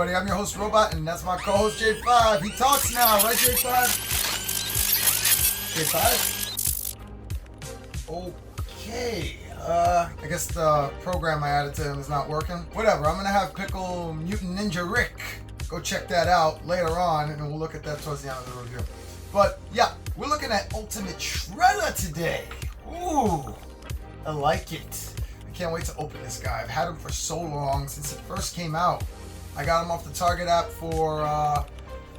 everybody. I'm your host, Robot, and that's my co-host, J5. He talks now, right, J5? J5? Okay. I guess the program I added to him is not working. Whatever. I'm going to have Pickle Mutant Ninja Rick go check that out later on, and we'll look at that towards the end of the review. But, yeah, we're looking at Ultimate Shredder today. Ooh, I like it. I can't wait to open this guy. I've had him for so long, since it first came out. I got him off the Target app for,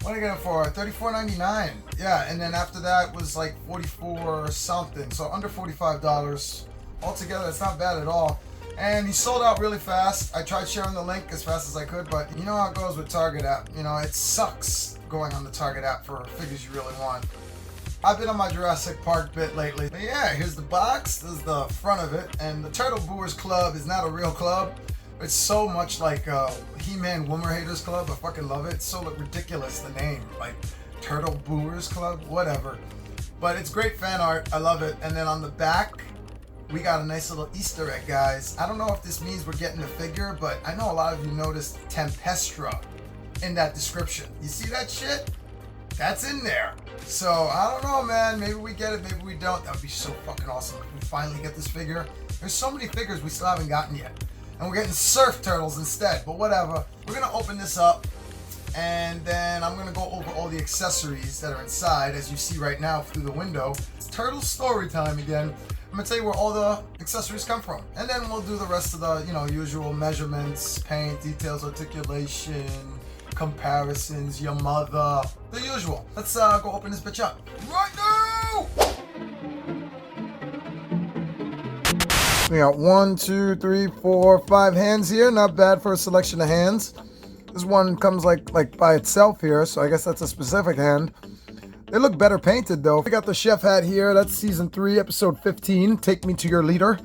what did I get him for? $34.99. Yeah, and then after that was like $44 something, so under $45. Altogether, it's not bad at all. And he sold out really fast. I tried sharing the link as fast as I could, but you know how it goes with Target app. You know, it sucks going on the Target app for figures you really want. I've been on my Jurassic Park bit lately. But yeah, here's the box. This is the front of it. And the Turtle Brewers Club is not a real club. It's so much like He-Man Woomer Haters Club. I fucking love it. It's so ridiculous, the name. Like Turtle Brewers Club, whatever. But it's great fan art. I love it. And then on the back, we got a nice little Easter egg, guys. I don't know if this means we're getting the figure, but I know a lot of you noticed Tempestra in that description. You see that shit? That's in there. So, I don't know, man. Maybe we get it, maybe we don't. That would be so fucking awesome if we finally get this figure. There's so many figures we still haven't gotten yet. And we're getting Surf Turtles instead, but whatever. We're going to open this up, and then I'm going to go over all the accessories that are inside, as you see right now through the window. It's Turtle story time again. I'm going to tell you where all the accessories come from. And then we'll do the rest of the, usual measurements, paint, details, articulation, comparisons, your mother, the usual. Let's go open this bitch up right now. We got 1, 2, 3, 4, 5 hands here. Not bad for a selection of hands. This one comes like by itself here, so I guess that's a specific hand. They look better painted though. We got the chef hat here. That's season 3, episode 15. Take Me to Your Leader.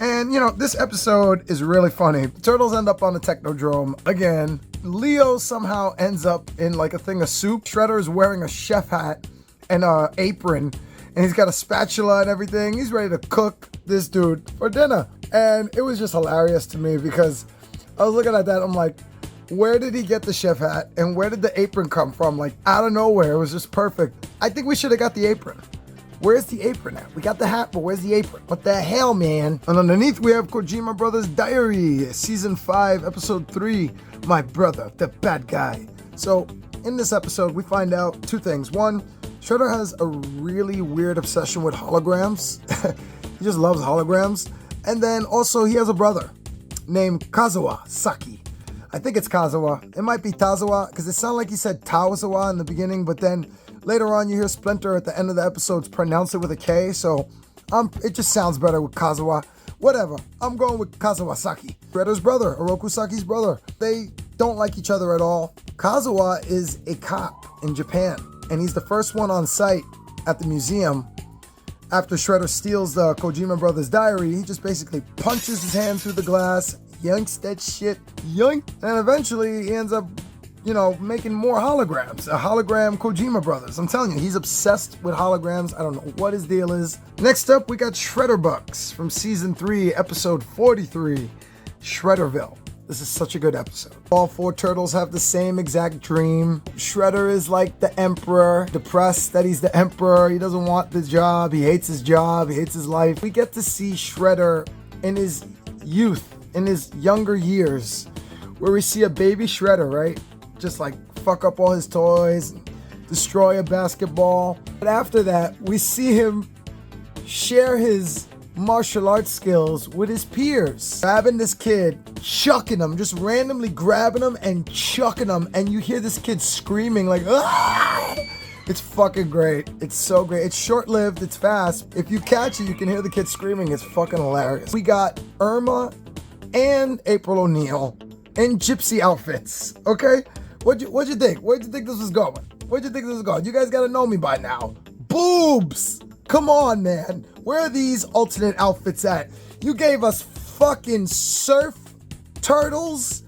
And this episode is really funny. The turtles end up on the Technodrome again. Leo somehow ends up in like a thing of soup. Shredder is wearing a chef hat and a apron, and he's got a spatula and everything. He's ready to cook this dude for dinner. And it was just hilarious to me because I was looking at that. I'm like, where did he get the chef hat and where did the apron come from? Like out of nowhere. It was just perfect. I think we should have got the apron. Where's the apron at? We got the hat, but where's the apron? What the hell, man? And underneath we have Kojima Brothers Diary, season 5, episode 3, My Brother, the Bad Guy. So in this episode, we find out 2 things. 1, Shredder has a really weird obsession with holograms. He just loves holograms. And then also he has a brother named Kazuha Saki. I think it's Kazuha. It might be Tazawa, because it sounded like he said Tazawa in the beginning, but then later on you hear Splinter at the end of the episodes pronounce it with a K, so it just sounds better with Kazuha. Whatever, I'm going with Kazuha Saki. Shredder's brother, Oroku Saki's brother. They don't like each other at all. Kazuha is a cop in Japan, and he's the first one on site at the museum. After Shredder steals the Kojima Brothers diary, he just basically punches his hand through the glass, yanks that shit, yoink, and eventually he ends up, making more holograms. A hologram Kojima Brothers. I'm telling you, he's obsessed with holograms. I don't know what his deal is. Next up, we got Shredder Bucks from season 3, episode 43, Shredderville. This is such a good episode. All 4 turtles have the same exact dream. Shredder is like the emperor, depressed that he's the emperor. He doesn't want the job. He hates his job. He hates his life. We get to see Shredder in his youth, in his younger years, where we see a baby Shredder, right? Just like fuck up all his toys, and destroy a basketball. But after that, we see him share his martial arts skills with his peers. Grabbing this kid, chucking him, just randomly grabbing him and chucking him, and you hear this kid screaming like, ah! It's fucking great. It's so great. It's short-lived. It's fast. If you catch it, you can hear the kid screaming. It's fucking hilarious. We got Irma and April O'Neil in gypsy outfits, okay? What'd you think? Where'd you think this was going? Where'd you think this was going? You guys gotta know me by now. Boobs! Come on, man. Where are these alternate outfits at? You gave us fucking surf turtles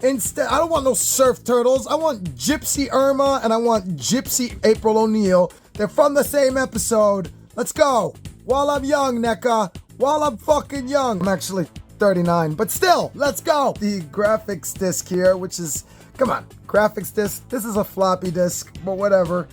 instead. I don't want no surf turtles. I want Gypsy Irma and I want Gypsy April O'Neil. They're from the same episode. Let's go. While I'm young, Neca. While I'm fucking young. I'm actually 39, but still, let's go. The graphics disc here, which is Come on, graphics disc. This is a floppy disk, but whatever.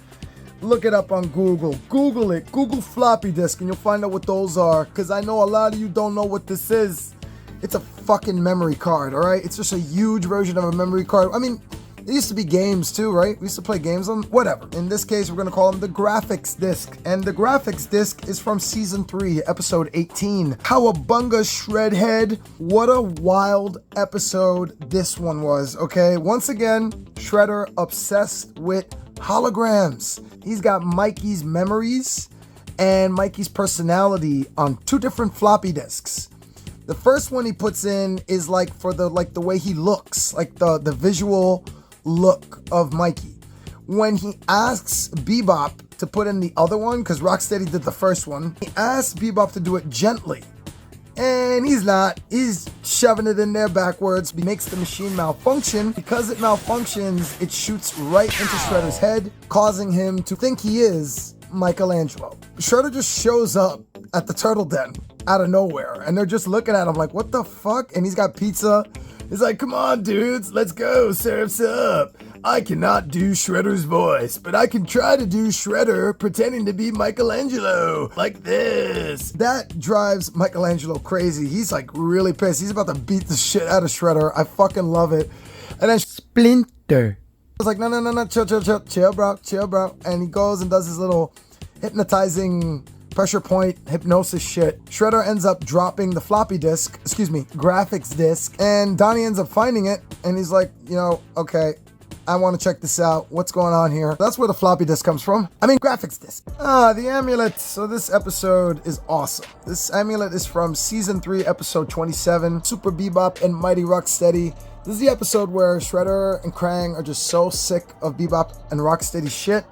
Look it up on Google. Google it. Google floppy disk, and you'll find out what those are. Because I know a lot of you don't know what this is. It's a fucking memory card, all right? It's just a huge version of a memory card. I mean, there used to be games too, right? We used to play games on whatever. In this case, we're going to call them the graphics disc. And the graphics disc is from season 3, episode 18. Cowabunga Shredhead. What a wild episode this one was, okay? Once again, Shredder obsessed with holograms. He's got Mikey's memories and Mikey's personality on 2 different floppy disks. The first one he puts in is like for the way he looks, like the visual look of Mikey. When he asks Bebop to put in the other one, because Rocksteady did the first one, he asks Bebop to do it gently. And he's not. He's shoving it in there backwards. He makes the machine malfunction. Because it malfunctions, it shoots right into Shredder's head, causing him to think he is Michelangelo. Shredder just shows up at the turtle den out of nowhere, and they're just looking at him like, what the fuck? And he's got pizza. He's like, come on, dudes, let's go, surf's up. I cannot do Shredder's voice, but I can try to do Shredder pretending to be Michelangelo, like this. That drives Michelangelo crazy. He's like really pissed. He's about to beat the shit out of Shredder. I fucking love it. And then Splinter. I was like, no, chill, bro. And he goes and does his little hypnotizing pressure point hypnosis shit. Shredder ends up dropping the graphics disc, and Donnie ends up finding it, and he's like, okay, I want to check this out. What's going on here? That's where the floppy disk comes from. Graphics disc. The Amulet. So this episode is awesome. This Amulet is from season 3, episode 27, Super Bebop and Mighty Rocksteady. This is the episode where Shredder and Krang are just so sick of Bebop and Rocksteady shit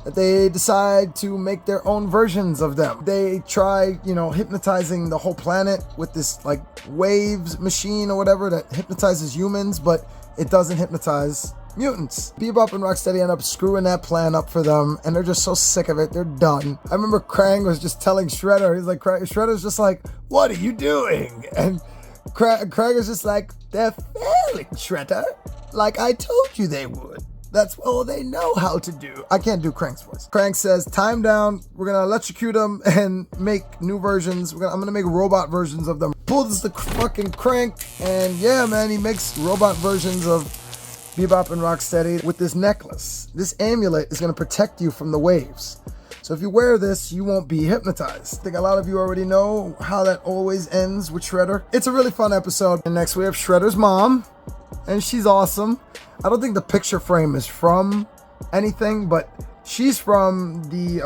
that they decide to make their own versions of them. They try, hypnotizing the whole planet with this like waves machine or whatever that hypnotizes humans, but it doesn't hypnotize mutants. Bebop and Rocksteady end up screwing that plan up for them, and they're just so sick of it, they're done. I remember Krang was just telling Shredder, he's like, Shredder's just like, what are you doing? And Krang is just like, they're failing, Shredder, like I told you they would. That's all they know how to do. I can't do Krang's voice. Krang says, time down. We're going to electrocute them and make new versions. I'm going to make robot versions of them. Pulls the fucking crank. And yeah, man, he makes robot versions of Bebop and Rocksteady with this necklace. This amulet is going to protect you from the waves. So if you wear this, you won't be hypnotized. I think a lot of you already know how that always ends with Shredder. It's a really fun episode. And next we have Shredder's mom. And she's awesome. I don't think the picture frame is from anything, but she's from the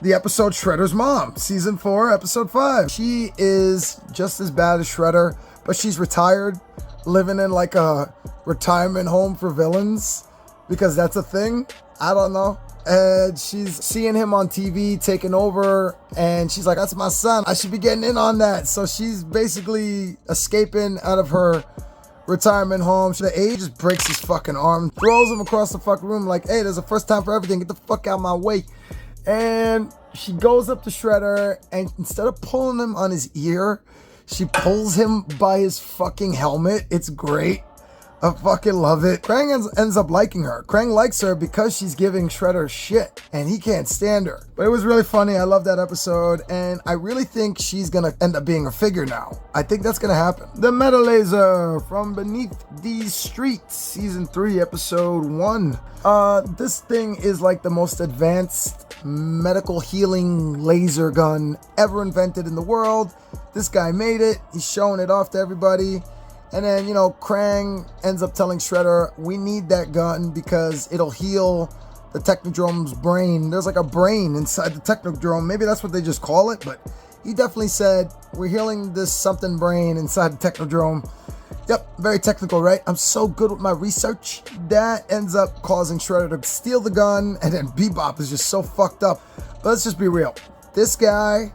episode Shredder's Mom, season 4, episode 5. She is just as bad as Shredder, but she's retired, living in like a retirement home for villains, because that's a thing. I don't know. And she's seeing him on TV taking over, and she's like, that's my son. I should be getting in on that. So she's basically escaping out of her retirement home. The age just breaks his fucking arm, throws him across the fucking room like, hey, there's a first time for everything, get the fuck out of my way. And she goes up to Shredder, and instead of pulling him on his ear, she pulls him by his fucking helmet. It's great. I fucking love it. Krang ends up liking her. Krang likes her because she's giving Shredder shit, and he can't stand her. But it was really funny. I love that episode, and I really think she's gonna end up being a figure now. I think that's gonna happen. The Metal Laser from Beneath These Streets, season 3, episode 1. This thing is like the most advanced medical healing laser gun ever invented in the world. This guy made it. He's showing it off to everybody. And then, Krang ends up telling Shredder, we need that gun because it'll heal the Technodrome's brain. There's like a brain inside the Technodrome. Maybe that's what they just call it, but he definitely said, we're healing this something brain inside the Technodrome. Yep, very technical, right? I'm so good with my research. That ends up causing Shredder to steal the gun, and then Bebop is just so fucked up. But let's just be real. This guy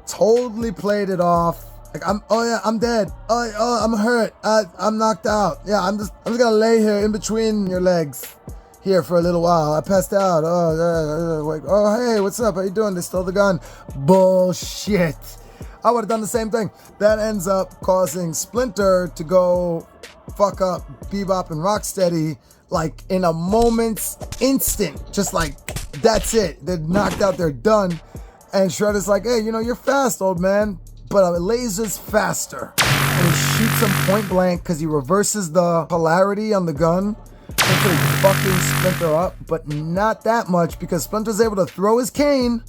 totally played it off. Like, I'm dead. I'm hurt. I'm knocked out. Yeah, I'm just gonna lay here in between your legs here for a little while. I passed out. Hey, what's up? How you doing? They stole the gun. Bullshit. I would have done the same thing. That ends up causing Splinter to go fuck up Bebop and Rocksteady like in a moment's instant. Just like, that's it. They're knocked out, they're done. And Shredder's like, hey, you know, you're fast, old man, but a laser's faster. And he shoots him point blank because he reverses the polarity on the gun until he fucking Splinter up, but not that much because Splinter's able to throw his cane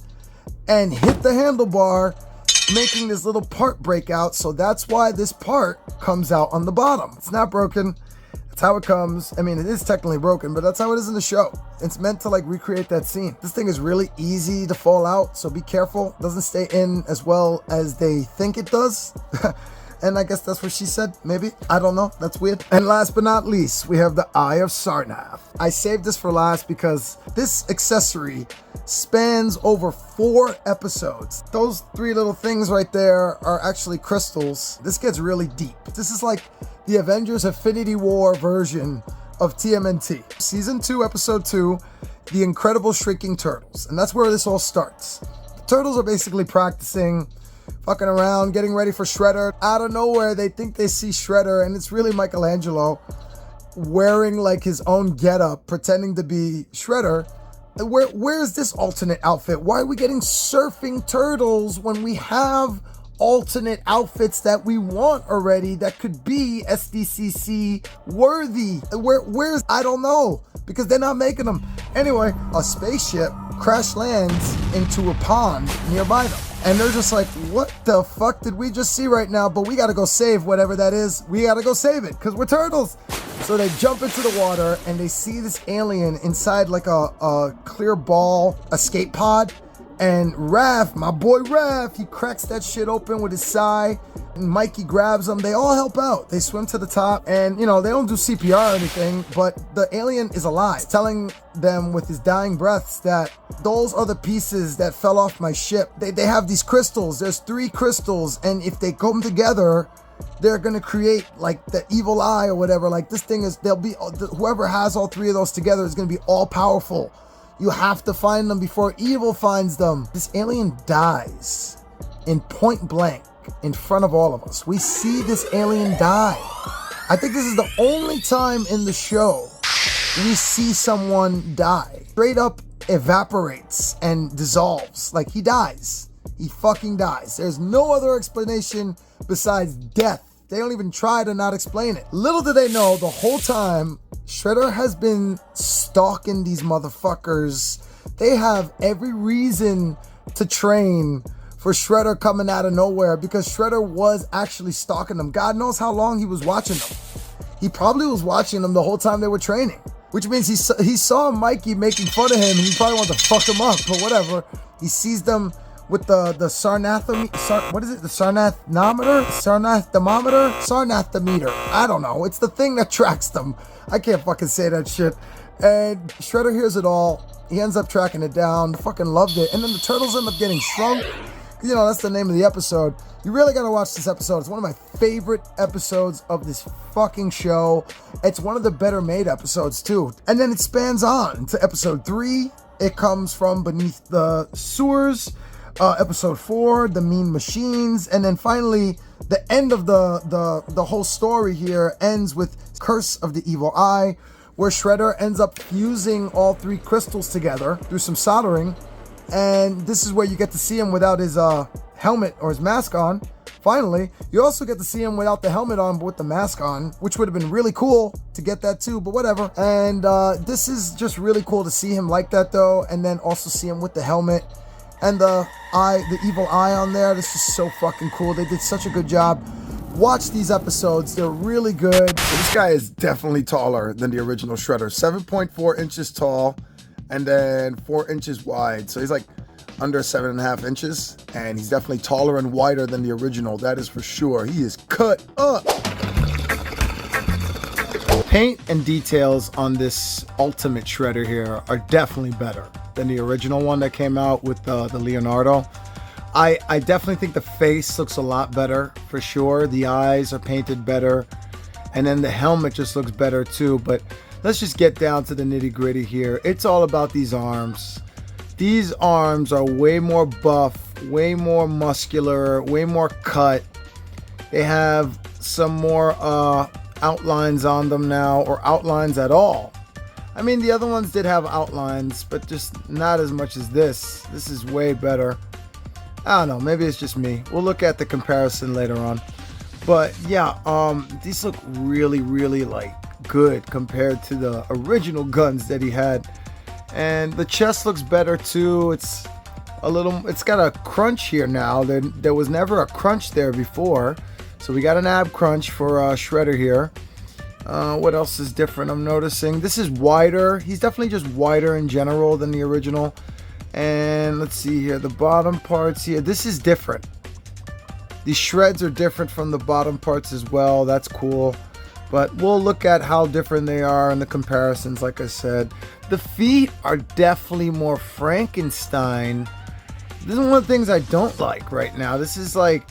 and hit the handlebar, making this little part break out. So that's why this part comes out on the bottom. It's not broken. That's how it comes. I mean, it is technically broken, but that's how it is in the show. It's meant to like recreate that scene. This thing is really easy to fall out, so be careful. It doesn't stay in as well as they think it does. And I guess that's what she said, maybe. I don't know. That's weird. And last but not least, we have the Eye of Sarnath. I saved this for last because this accessory spans over 4 episodes. Those 3 little things right there are actually crystals. This gets really deep. This is like the Avengers Infinity War version of TMNT. Season 2, episode 2, The Incredible Shrinking Turtles. And that's where this all starts. The turtles are basically practicing, fucking around, getting ready for Shredder. Out of nowhere, they think they see Shredder, and it's really Michelangelo wearing like his own getup, pretending to be Shredder. Where's this alternate outfit? Why are we getting surfing turtles when we have alternate outfits that we want already that could be SDCC worthy? Where's, I don't know, because they're not making them. Anyway, a spaceship crash lands into a pond nearby them. And they're just like, what the fuck did we just see right now? But we gotta go save whatever that is. We gotta go save it because we're turtles. So they jump into the water and they see this alien inside like a clear ball escape pod. And Raph, my boy Raph, he cracks that shit open with his sai. And Mikey grabs them. They all help out. They swim to the top and, you know, they don't do CPR or anything, but the alien is alive. He's telling them with his dying breaths that those are the pieces that fell off my ship. They have these crystals. There's 3 crystals, and if they come together, they're gonna create like the evil eye or whatever. Like this thing is, they'll be, whoever has all 3 of those together is gonna be all powerful. You have to find them before evil finds them. This alien dies in point blank in front of all of us. We see this alien die. I think this is the only time in the show we see someone die. Straight up evaporates and dissolves. Like he dies. He fucking dies. There's no other explanation besides death. They don't even try to not explain it. Little do they know, the whole time, Shredder has been stalking these motherfuckers. They have every reason to train for Shredder coming out of nowhere because Shredder was actually stalking them. God knows how long he was watching them. He probably was watching them the whole time they were training, which means he saw Mikey making fun of him and he probably wanted to fuck him up, but whatever. He sees them with the what is it? The Sarnathnometer? Sarnathometer? I don't know. It's the thing that tracks them. I can't fucking say that shit. And Shredder hears it all. He ends up tracking it down. Fucking loved it. And then the turtles end up getting shrunk. You know, that's the name of the episode. You really gotta watch this episode. It's one of my favorite episodes of this fucking show. It's one of the better made episodes too. And then it spans on to episode 3. It comes from beneath the sewers. Episode 4, the mean machines, and then finally the end of the whole story here ends with Curse of the Evil Eye, where Shredder ends up fusing all 3 crystals together through some soldering, and this is where you get to see him without his helmet or his mask on. Finally, you also get to see him without the helmet on but with the mask on, which would have been really cool to get that too, but whatever. And this is just really cool to see him like that though, and then also see him with the helmet and the evil eye on there. This is so fucking cool. They did such a good job. Watch these episodes. They're really good. So this guy is definitely taller than the original Shredder. 7.4 inches tall and then 4 inches wide. So he's like under 7.5 inches. And he's definitely taller and wider than the original. That is for sure. He is cut up. Paint and details on this Ultimate Shredder here are definitely better than the original one that came out with the Leonardo. I definitely think the face looks a lot better for sure. The eyes are painted better, and then the helmet just looks better too. But let's just get down to the nitty gritty here. It's all about these arms. These arms are way more buff, way more muscular, way more cut. They have some more outlines on them now, or outlines at all. I mean, the other ones did have outlines, but just not as much as this. This is way better. I don't know, maybe it's just me. We'll look at the comparison later on. But yeah, these look really, really like good compared to the original guns that he had. And the chest looks better too. It's got a crunch here now. There was never a crunch there before. So we got an ab crunch for Shredder here. What else is different? I'm noticing this is wider. He's definitely just wider in general than the original. And let's see here, the bottom parts here. This is different. These shreds are different from the bottom parts as well. That's cool. But we'll look at how different they are in the comparisons, like I said. The feet are definitely more Frankenstein. This is one of the things I don't like right now. This is like,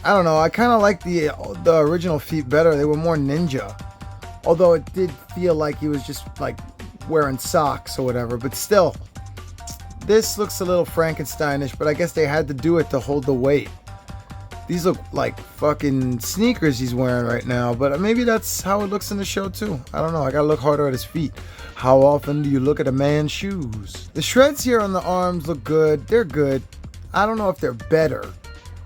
I don't know. I kind of like the original feet better. They were more ninja. Although it did feel like he was just like wearing socks or whatever. But still, this looks a little Frankensteinish. But I guess they had to do it to hold the weight. These look like fucking sneakers he's wearing right now. But maybe that's how it looks in the show too. I don't know. I gotta look harder at his feet. How often do you look at a man's shoes? The shreds here on the arms look good. They're good. I don't know if they're better.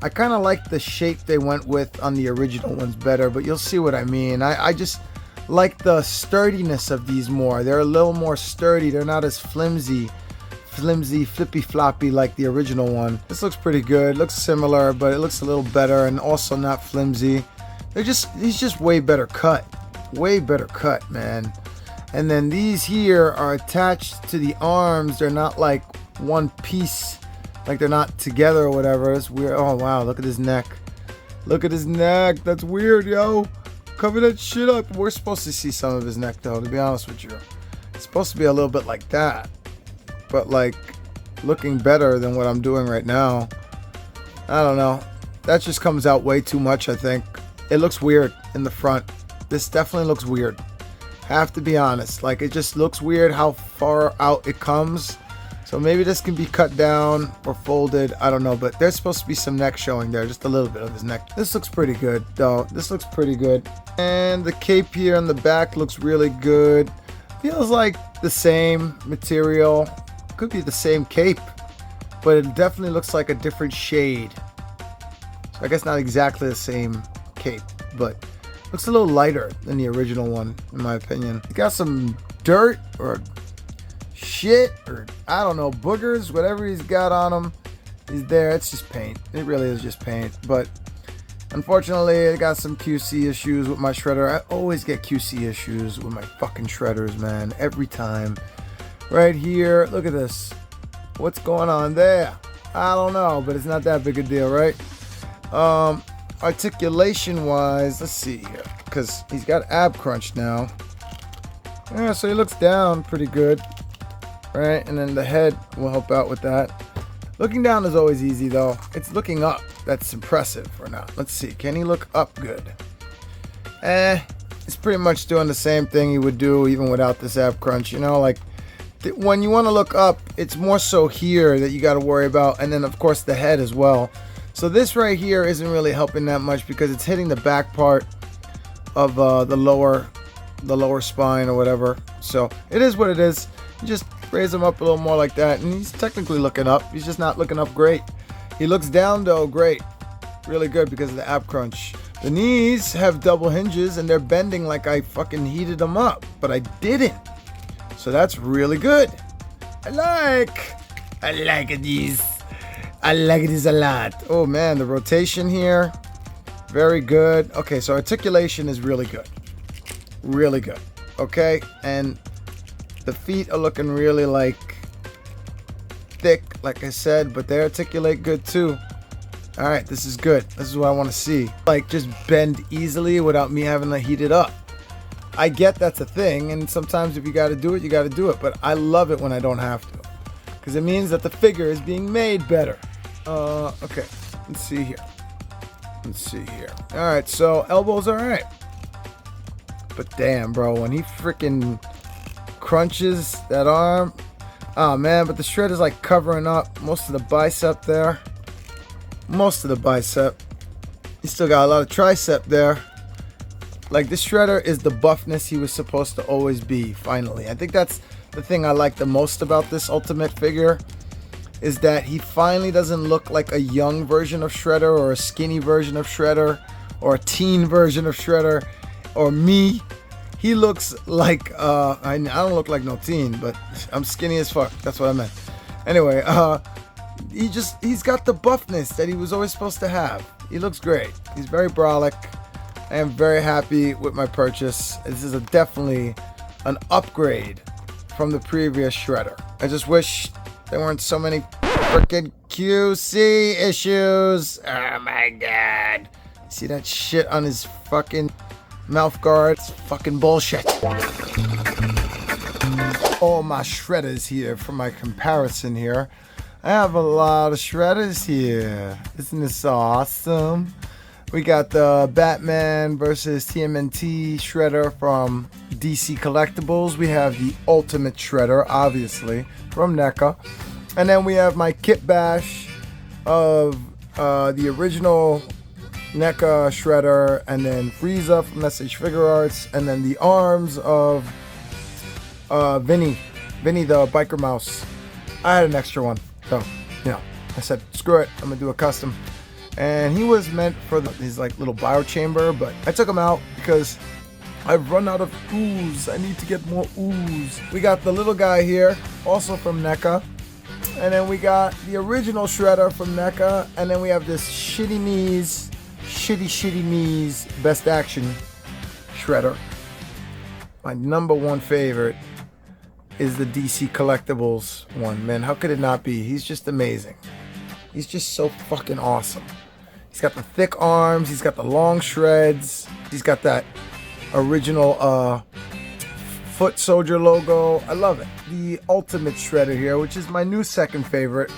I kind of like the shape they went with on the original ones better. But you'll see what I mean. I just like the sturdiness of these more. They're a little more sturdy. They're not as flimsy, flippy floppy like the original one. This looks pretty good. Looks similar, but it looks a little better and also not flimsy. He's just way better cut. Way better cut, man. And then these here are attached to the arms. They're not like one piece, like they're not together or whatever. It's weird. Oh wow, look at his neck. Look at his neck. That's weird, yo. Cover that shit up. We're supposed to see some of his neck though, to be honest with you. It's supposed to be a little bit like that. But like looking better than what I'm doing right now. I don't know. That just comes out way too much, I think. It looks weird in the front. This definitely looks weird. Have to be honest. Like it just looks weird how far out it comes. So maybe this can be cut down or folded. I don't know. But there's supposed to be some neck showing there. Just a little bit of his neck. This looks pretty good though. This looks pretty good. And the cape here on the back looks really good. Feels like the same material. Could be the same cape, but it definitely looks like a different shade. So I guess not exactly the same cape, but looks a little lighter than the original one, in my opinion. It got some dirt or shit or I don't know, boogers, whatever he's got on him is there. It's just paint. It really is just paint. But unfortunately, I got some QC issues with my shredder. I always get QC issues with my fucking shredders, man. Every time. Right here, look at this. What's going on there? I don't know, but it's not that big a deal, right? Articulation wise, let's see here, because he's got ab crunch now. Yeah, so he looks down pretty good, right? And then the head will help out with that. Looking down is always easy though. It's looking up that's impressive or not. Let's see, can he look up good? It's pretty much doing the same thing he would do even without this ab crunch, you know, like when you want to look up, it's more so here that you got to worry about, and then of course the head as well. So this right here isn't really helping that much because it's hitting the back part of the lower spine or whatever. So it is what it is. You just raise him up a little more like that, and he's technically looking up. He's just not looking up great. He looks down though great, really good because of the ab crunch. The knees have double hinges and they're bending like I fucking heated them up, but I didn't. So that's really good. I like these. I like these a lot. Oh man, the rotation here, very good. Okay, so articulation is really good. Really good. Okay, and the feet are looking really like thick, like I said, but they articulate good too. All right, this is good. This is what I want to see. Like just bend easily without me having to heat it up. I get that's a thing, and sometimes if you got to do it, you got to do it. But I love it when I don't have to, because it means that the figure is being made better. Okay, let's see here. Let's see here. All right, so elbows, all right. But damn, bro, when he freaking crunches that arm, Oh man, but the shred is like covering up most of the bicep there. Most of the bicep. He still got a lot of tricep there. Like, this shredder is the buffness he was supposed to always be, finally. I think that's the thing I like the most about this Ultimate figure, is that he finally doesn't look like a young version of Shredder, or a skinny version of Shredder, or a teen version of Shredder, or me. He looks like, I don't look like no teen, but I'm skinny as fuck. That's what I meant. Anyway, he's got the buffness that he was always supposed to have. He looks great. He's very brolic. I am very happy with my purchase. This is definitely an upgrade from the previous Shredder. I just wish there weren't so many freaking QC issues. Oh my god. See that shit on his fucking mouth guard? It's fucking bullshit. All my Shredders here for my comparison here. I have a lot of Shredders here. Isn't this awesome? We got the Batman versus TMNT Shredder from DC Collectibles. We have the Ultimate Shredder, obviously, from Neca. And then we have my kit bash of the original Neca Shredder, and then Frieza from SH Figure Arts, and then the arms of Vinny the Biker Mouse. I had an extra one, so, you know, I said, screw it, I'm gonna do a custom. And he was meant for his like little bio chamber, but I took him out because I've run out of ooze. I need to get more ooze. We got the little guy here, also from Neca. And then we got the original Shredder from Neca. And then we have this shitty knees best action Shredder. My number one favorite is the DC Collectibles one, man. How could it not be? He's just amazing. He's just so fucking awesome. He's got the thick arms. He's got the long shreds. He's got that original foot soldier logo. I love it. The Ultimate Shredder here, which is my new second favorite.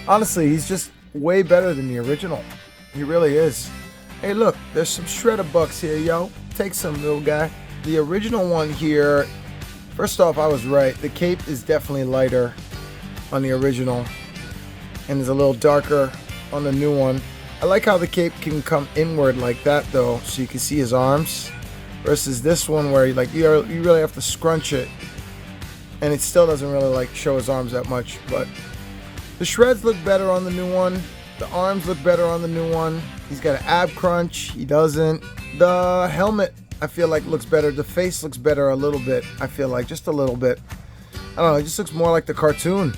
Honestly, he's just way better than the original. He really is. Hey, look, there's some Shredder bucks here, yo. Take some, little guy. The original one here, first off, I was right. The cape is definitely lighter on the original and is a little darker on the new one. I like how the cape can come inward like that though, so you can see his arms, versus this one where you really have to scrunch it, and it still doesn't really like show his arms that much. But the shreds look better on the new one. The arms look better on the new one. He's got an ab crunch. He doesn't. The helmet, I feel like, looks better. The face looks better a little bit. I feel like just a little bit. I don't know. It just looks more like the cartoon.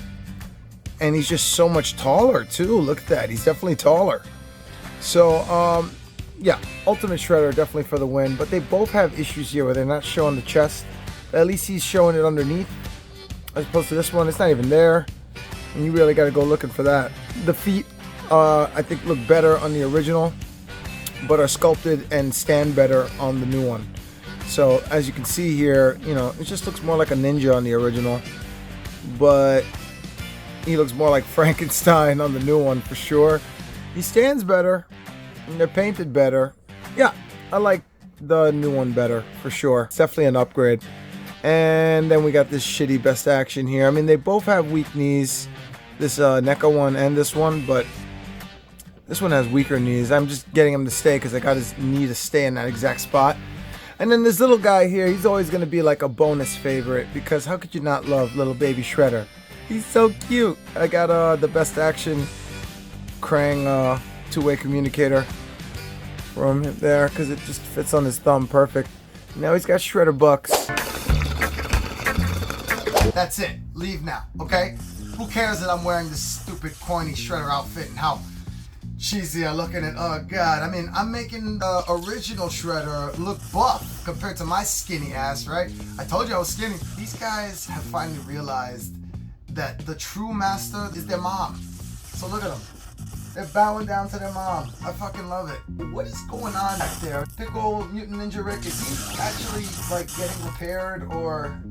And he's just so much taller too. Look at that. He's definitely taller. So, yeah, Ultimate Shredder definitely for the win. But they both have issues here where they're not showing the chest. At least he's showing it underneath. As opposed to this one, it's not even there. And you really got to go looking for that. The feet, I think, look better on the original, but are sculpted and stand better on the new one. So, as you can see here, you know, it just looks more like a ninja on the original. But he looks more like Frankenstein on the new one for sure. He stands better, and they're painted better. Yeah, I like the new one better for sure. It's definitely an upgrade. And then we got this shitty best action here. I mean, they both have weak knees, this Neca one and this one, but this one has weaker knees. I'm just getting him to stay because I got his knee to stay in that exact spot. And then this little guy here, he's always going to be like a bonus favorite, because how could you not love little baby Shredder? He's so cute. I got the best action Krang two-way communicator from him there, because it just fits on his thumb perfect. Now he's got Shredder bucks. That's it. Leave now, okay? Who cares that I'm wearing this stupid corny Shredder outfit and how cheesy I look in it? Oh god, I mean, I'm making the original Shredder look buff compared to my skinny ass, right? I told you I was skinny. These guys have finally realized that the true master is their mom. So look at them. They're bowing down to their mom. I fucking love it. What is going on back there? Big old Mutant Ninja Rick, is he actually like getting repaired, or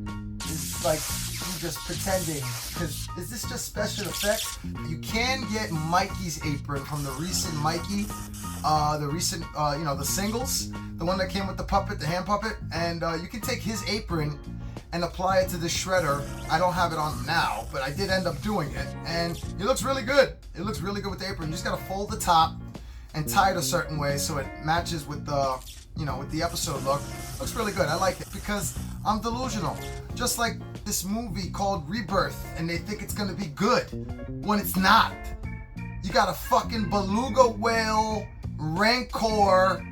is like he just pretending? Because is this just special effects? You can get Mikey's apron from the recent Mikey, you know, the singles, the one that came with the puppet, the hand puppet, and you can take his apron and apply it to the shredder. I don't have it on now, but I did end up doing it, and it looks really good. It looks really good with the apron. You just gotta fold the top and tie it a certain way so it matches with the, you know, with the episode look. Looks really good. I like it because I'm delusional. Just like this movie called Rebirth, and they think it's gonna be good when it's not. You got a fucking beluga whale, rancor,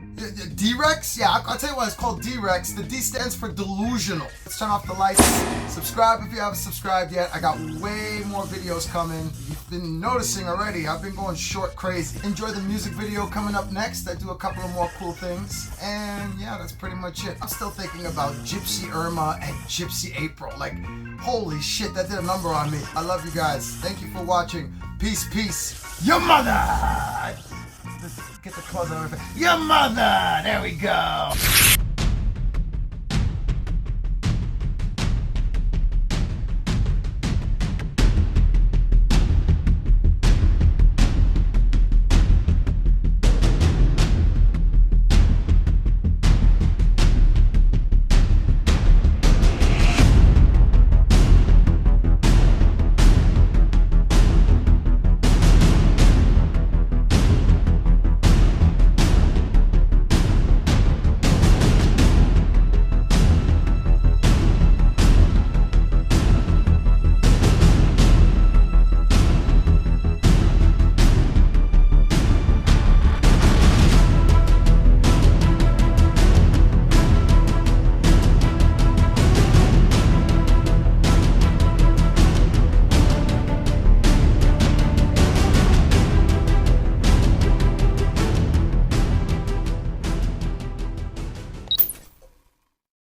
D-Rex? Yeah, I'll tell you why it's called D-Rex. The D stands for delusional. Let's turn off the lights. Subscribe if you haven't subscribed yet. I got way more videos coming. You've been noticing already. I've been going short crazy. Enjoy the music video coming up next. I do a couple of more cool things. And yeah, that's pretty much it. I'm still thinking about Gypsy Irma and Gypsy April. Like, holy shit, that did a number on me. I love you guys. Thank you for watching. Peace, peace. Your mother! Get the clothes on my face. Your mother! There we go.